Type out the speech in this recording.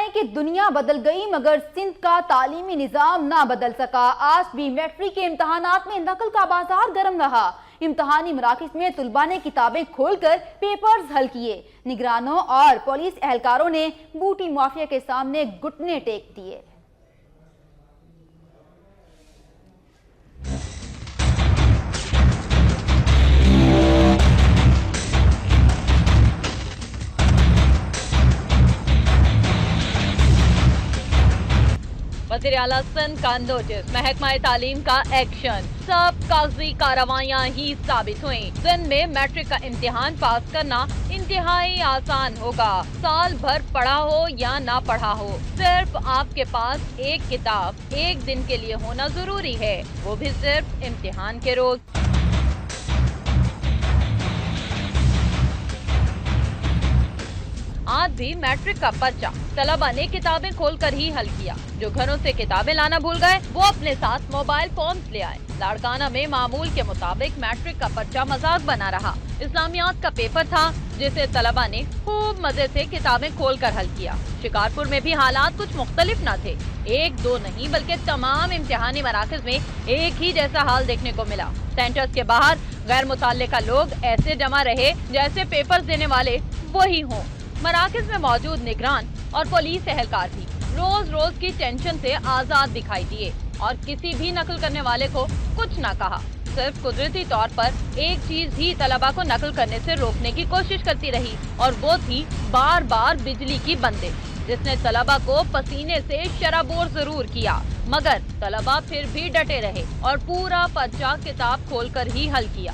बताएं कि दुनिया बदल गई मगर सिंध का तालीमी निजाम ना बदल सका। आज भी मैट्रिक के इम्तहानात में नकल का बाजार गर्म रहा। इम्तहानी मराकिज में तुलबा ने किताबें खोलकर पेपर्स हल किए। निगरानों और पुलिस एहलकारों ने बूटी माफिया के सामने घुटने टेक दिए। वज़ीर आला सिंध का नोटिस, महकमा तालीम का एक्शन, सब कागजी कार्रवाइयाँ ही साबित हुई। सिंध में मैट्रिक का इम्तिहान पास करना इंतहाई आसान होगा। साल भर पढ़ा हो या ना पढ़ा हो, सिर्फ आपके पास एक किताब एक दिन के लिए होना जरूरी है, वो भी सिर्फ इम्तिहान के रोज। आज भी मैट्रिक का पर्चा तलबा ने किताबें खोलकर ही हल किया। जो घरों से किताबें लाना भूल गए वो अपने साथ मोबाइल फोन्स ले आए। लाड़काना में मामूल के मुताबिक मैट्रिक का पर्चा मजाक बना रहा। इस्लामियात का पेपर था जिसे तलबा ने खूब मजे से किताबें खोलकर हल किया। शिकारपुर में भी हालात कुछ मुख्तलिफ न थे। एक दो नहीं बल्कि तमाम इम्तिहानी मराकज में एक ही जैसा हाल देखने को मिला। सेंटर्स के बाहर गैर मुताल्लिका लोग ऐसे जमा रहे जैसे पेपर देने वाले वही हों। मराकज में मौजूद निगरान और पुलिस एहलकार भी रोज रोज की टेंशन से आजाद दिखाई दिए और किसी भी नकल करने वाले को कुछ न कहा। सिर्फ कुदरती तौर पर एक चीज ही तलबा को नकल करने से रोकने की कोशिश करती रही और वो थी बार बार बिजली की बंदिश, जिसने तलबा को पसीने से शराबोर जरूर किया, मगर तलबा फिर भी डटे रहे और पूरा पर्चा किताब खोलकर ही हल किया।